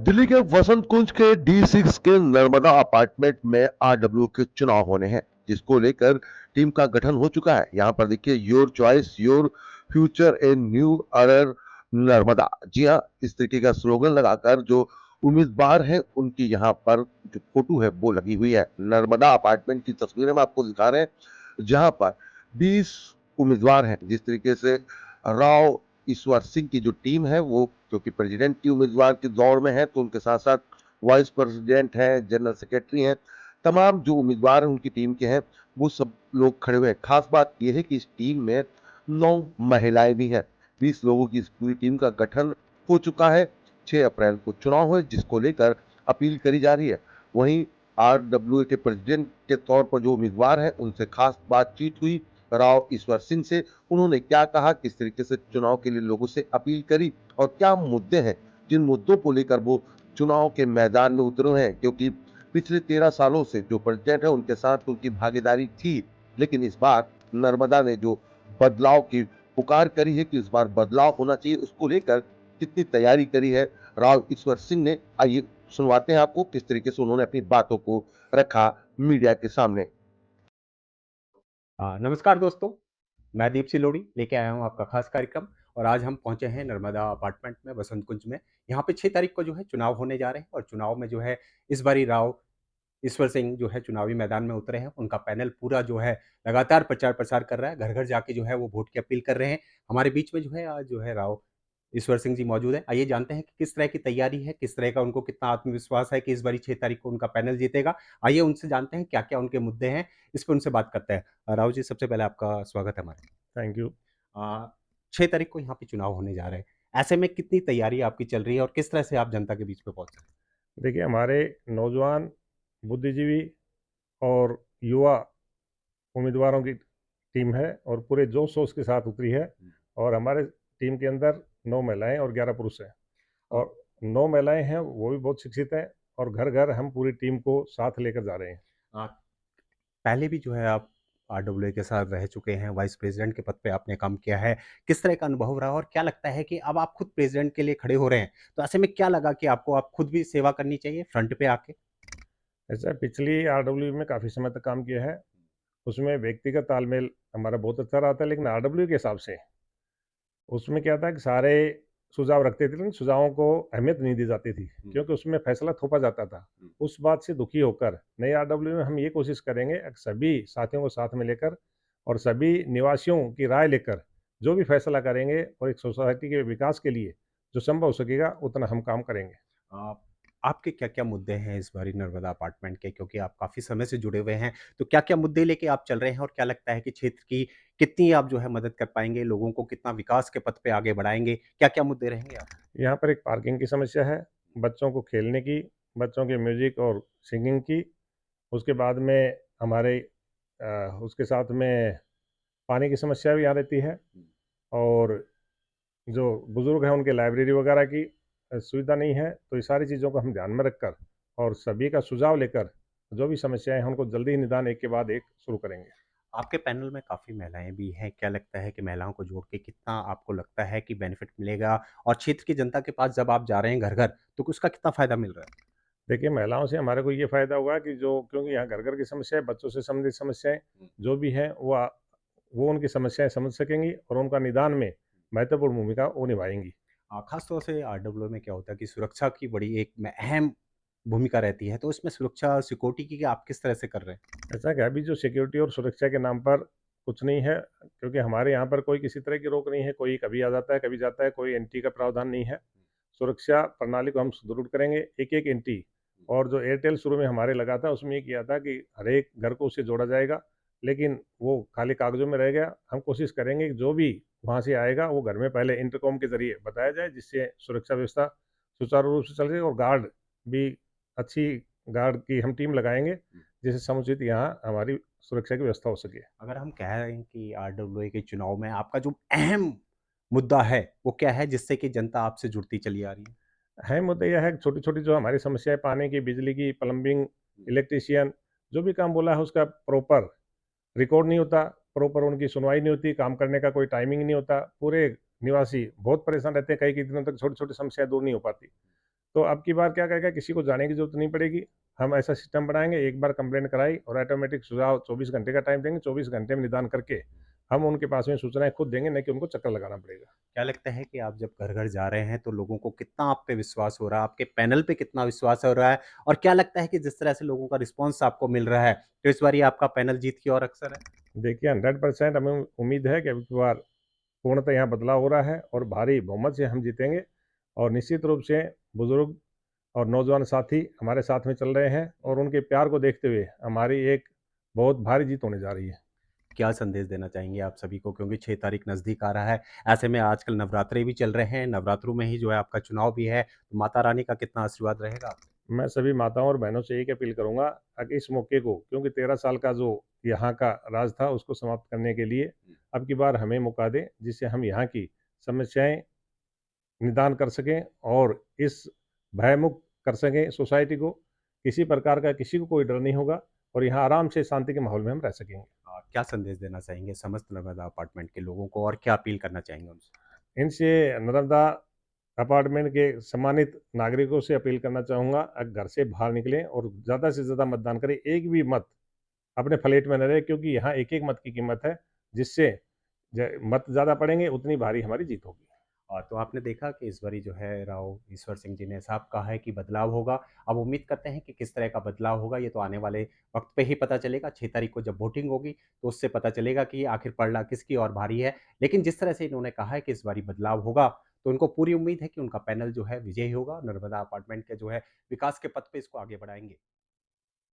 दिल्ली के वसंत कुंज के D6 के नर्मदा अपार्टमेंट में आरडब्ल्यू के चुनाव होने हैं, जिसको लेकर टीम का गठन हो चुका है। यहाँ पर देखिए, your choice your future a new era Narmada. जी हाँ, इस तरीके का स्लोगन लगाकर जो उम्मीदवार हैं उनकी यहाँ पर जो फोटो है वो लगी हुई है। नर्मदा अपार्टमेंट की तस्वीरें हम आपको दिखा रहे हैं, जहाँ पर 20 उम्मीदवार हैं। जिस तरीके से राव ईश्वर सिंह की जो टीम है वो, क्योंकि प्रेसिडेंट की उम्मीदवार की दौड़ में है, तो उनके साथ साथ वाइस प्रेसिडेंट हैं, जनरल सेक्रेटरी हैं, तमाम जो उम्मीदवार हैं उनकी टीम के हैं, वो सब लोग खड़े हुए हैं। खास बात यह है कि इस टीम में 9 महिलाएं भी हैं। 20 लोगों की इस पूरी टीम का गठन हो चुका है। 6 अप्रैल को चुनाव है, जिसको लेकर अपील करी जा रही है। वहीं आरडब्ल्यू के प्रेसिडेंट के तौर पर जो उम्मीदवार हैं उनसे खास बातचीत हुई राव ईश्वर सिंह से। उन्होंने क्या कहा, किस तरीके से चुनाव के लिए लोगों से अपील करी और क्या मुद्दे हैं जिन मुद्दों को लेकर वो चुनाव के मैदान में उतरे हैं। क्योंकि पिछले 13 सालों से जो प्रेसिडेंट है उनके साथ उनकी भागीदारी थी, लेकिन इस बार नर्मदा ने जो बदलाव की पुकार करी है कि इस बार बदलाव होना चाहिए, उसको लेकर कितनी तैयारी करी है राव ईश्वर सिंह ने। आइए सुनवाते हैं आपको किस तरीके से उन्होंने अपनी बातों को रखा मीडिया के सामने। नमस्कार दोस्तों, मैं दीप सिलोड़ी लेके आया हूँ आपका खास कार्यक्रम। और आज हम पहुंचे हैं नर्मदा अपार्टमेंट में बसंत कुंज में। यहाँ पे 6 तारीख को जो है चुनाव होने जा रहे हैं और चुनाव में जो है इस बारी राव ईश्वर सिंह जो है चुनावी मैदान में उतरे हैं। उनका पैनल पूरा जो है लगातार प्रचार प्रसार कर रहा है, घर घर जाके जो है वो वोट की अपील कर रहे हैं। हमारे बीच में जो है आज जो है राव ईश्वर सिंह जी मौजूद हैं। आइए जानते हैं कि किस तरह की तैयारी है, किस तरह का उनको कितना आत्मविश्वास है कि इस बारी 6 तारीख को उनका पैनल जीतेगा। आइए उनसे जानते हैं क्या-क्या उनके मुद्दे हैं, इस पे उनसे बात करते हैं। राव जी, सबसे पहले आपका स्वागत है हमारे। Thank you. अ, 6 तारीख को यहाँ पे चुनाव होने जा रहे हैं। ऐसे में कितनी तैयारी आपकी चल रही है और किस तरह से आप जनता के बीच में पहुँच रहे हैं? देखिए, हमारे नौजवान, बुद्धिजीवी और युवा उम्मीदवारों की टीम है और पूरे जोश-शोश के साथ उतरी है। और हमारे टीम के अंदर 9 महिलाएँ और 11 पुरुष हैं। और 9 महिलाएँ हैं, वो भी बहुत शिक्षित हैं और घर-घर हम पूरी टीम को साथ लेकर जा रहे हैं। अ, पहले भी जो है आप आरडब्ल्यूए के साथ रह चुके हैं, वाइस प्रेज़िडेंट के पद पे आपने काम किया है। किस तरह का अनुभव रहा और क्या लगता है कि अब आप खुद प्रेज़िडेंट के लिए खड़े हो रहे हैं, तो ऐसे में क्या लगा कि आपको अब खुद भी सेवा करनी चाहिए फ्रंट पे आके? ऐसा पिछली आरडब्ल्यू में काफ़ी समय तक काम किया है, उसमें व्यक्तिगत तालमेल हमारा बहुत अच्छा रहा था, लेकिन आरडब्ल्यू के हिसाब से उसमें क्या था कि सारे सुझाव रखते थे, लेकिन सुझावों को अहमियत नहीं दी जाती थी, क्योंकि उसमें फैसला थोपा जाता था। उस बात से दुखी होकर नई आरडब्ल्यू में हम ये कोशिश करेंगे कि सभी साथियों को साथ में लेकर और सभी निवासियों की राय लेकर जो भी फैसला करेंगे और एक सोसाइटी के विकास के लिए जो संभव हो सकेगा उतना हम काम करेंगे। अ, आपके क्या-क्या मुद्दे हैं इस बारी नर्मदा अपार्टमेंट के? क्योंकि आप काफ़ी समय से जुड़े हुए हैं, तो क्या-क्या मुद्दे लेके आप चल रहे हैं और क्या लगता है कि क्षेत्र की कितनी आप जो है मदद कर पाएँगे, लोगों को कितना विकास के पथ पे आगे बढ़ाएँगे? क्या-क्या मुद्दे रहेंगे आप? यहाँ पर एक पार्किंग की समस्या है, बच्चों को खेलने की, बच्चों के म्यूजिक और सिंगिंग की। उसके बाद में हमारे उसके साथ में पानी की समस्या भी यहाँ रहती है। और जो बुज़ुर्ग हैं उनके लाइब्रेरी वगैरह की सुविधा नहीं है, तो ये सारी चीज़ों को हम ध्यान में रखकर और सभी का सुझाव लेकर जो भी समस्याएँ हैं उनको जल्दी ही निदान एक के बाद एक शुरू करेंगे। आपके पैनल में काफ़ी महिलाएँ भी हैं, क्या लगता है कि महिलाओं को जोड़ के कितना आपको लगता है कि बेनिफिट मिलेगा? और क्षेत्र की जनता के पास जब आप जा रहे हैं घर-घर, तो उसका कितना फ़ायदा मिल रहा है? देखिए, महिलाओं से हमारे को ये फ़ायदा हुआ कि जो क्योंकि यहाँ घर-घर की समस्याएँ, बच्चों से संबंधित समस्याएँ जो भी हैं वो उनकी समस्याएँ समझ सकेंगी और उनका निदान में महत्वपूर्ण भूमिका वो निभाएँगी। ख़ास तौर से आरडब्ल्यू में क्या होता है कि सुरक्षा की बड़ी एक में अहम भूमिका रहती है, तो इसमें सुरक्षा और सिक्योरिटी की आप किस तरह से कर रहे हैं? ऐसा क्या है, अभी जो सिक्योरिटी और सुरक्षा के नाम पर कुछ नहीं है, क्योंकि हमारे यहाँ पर कोई किसी तरह की रोक नहीं है, कोई कभी आ जाता है, कभी जाता है, कोई एंट्री का प्रावधान नहीं है। सुरक्षा प्रणाली को हम सुदृढ़ करेंगे, एक-एक एंट्री। और जो एयरटेल शुरू में हमारे लगा था, उसमें ये किया था कि हर एक घर को उससे जोड़ा जाएगा, लेकिन वो खाली कागज़ों में रह गया। हम कोशिश करेंगे कि जो भी वहाँ से आएगा, वो घर में पहले इंटरकॉम के ज़रिए बताया जाए, जिससे सुरक्षा व्यवस्था सुचारू रूप से चल सके और गार्ड भी अच्छी गार्ड की हम टीम लगाएँगे, जिससे समुचित यहाँ हमारी सुरक्षा की व्यवस्था हो सके। अगर हम कह रहे हैं कि आरडब्ल्यूए के चुनाव में आपका जो अहम मुद्दा है, वो क्या है जिससे कि जनता आपसे जुड़ती चली आ रही है? है मुद्दा यह है कि छोटी-छोटी जो हमारी समस्याएँ पानी की, बिजली की, प्लम्बिंग, इलेक्ट्रीशियन जो भी काम बोला है उसका प्रॉपर रिकॉर्ड नहीं होता, प्रॉपर उनकी सुनवाई नहीं होती, काम करने का कोई टाइमिंग नहीं होता। पूरे निवासी बहुत परेशान रहते हैं, कई-कई दिनों तक छोटी-छोटी समस्याएँ दूर नहीं हो पाती। तो अब की बार क्या करेगा, किसी को जाने की ज़रूरत नहीं पड़ेगी। हम ऐसा सिस्टम बनाएँगे, एक बार कंप्लेंट कराई और ऑटोमेटिक सुझाव 24 घंटे का टाइम देंगे, 24 घंटे में निदान करके हम उनके पास में सूचनाएँ खुद देंगे, नहीं कि उनको चक्कर लगाना पड़ेगा। क्या लगता है कि आप जब घर-घर जा रहे हैं तो लोगों को कितना आप पे विश्वास हो रहा है? आपके पैनल पे कितना विश्वास हो रहा है? और क्या लगता है कि जिस तरह से लोगों का रिस्पॉन्स आपको मिल रहा है, तो इस बारी आपका पैनल जीत की ओर अग्रसर है? देखिए 100% हमें उम्मीद है कि अब की बार पूर्णतः यहाँ बदलाव हो रहा है और भारी बहुमत से हम जीतेंगे और निश्चित रूप से बुज़ुर्ग और नौजवान साथी हमारे साथ में चल रहे हैं और उनके प्यार को देखते हुए हमारी एक बहुत भारी जीत होने जा रही है। क्या संदेश देना चाहेंगे आप सभी को? क्योंकि 6 तारीख नज़दीक आ रहा है, ऐसे में आजकल नवरात्रे भी चल रहे हैं, नवरात्रों में ही जो है आपका चुनाव भी है, तो माता रानी का कितना आशीर्वाद रहेगा आप पे? मैं सभी माताओं और बहनों से एक अपील करूँगा कि इस मौके को, क्योंकि 13 साल का जो यहाँ का राज था उसको समाप्त करने के लिए अब की बार हमें मौका दें, जिससे हम यहाँ की समस्याएँ निदान कर सकें और इस भयमुक्त कर सकें सोसाइटी को। किसी प्रकार का किसी को कोई डर नहीं होगा और यहाँ आराम से शांति के माहौल में हम रह सकेंगे। क्या संदेश देना चाहेंगे समस्त नर्मदा अपार्टमेंट के लोगों को और क्या अपील करना चाहेंगे उनसे? इनसे नर्मदा अपार्टमेंट के सम्मानित नागरिकों से अपील करना चाहूँगा, घर से बाहर निकलें और ज़्यादा से ज़्यादा मतदान करें। एक भी मत अपने फ्लैट में न रहे, क्योंकि यहाँ एक-एक मत की कीमत है, जिससे मत ज़्यादा पड़ेंगे उतनी भारी हमारी जीत होगी। तो आपने देखा कि इस बारी जो है राव ईश्वर सिंह जी ने साफ कहा है कि बदलाव होगा। अब उम्मीद करते हैं कि किस तरह का बदलाव होगा ये तो आने वाले वक्त पे ही पता चलेगा। 6 तारीख को जब वोटिंग होगी तो उससे पता चलेगा कि आखिर पलड़ा किसकी ओर भारी है। लेकिन जिस तरह से इन्होंने कहा है कि इस बारी बदलाव होगा तो उनको पूरी उम्मीद है कि उनका पैनल जो है विजयी होगा। नर्मदा अपार्टमेंट के जो है विकास के पथ पे इसको आगे बढ़ाएँगे।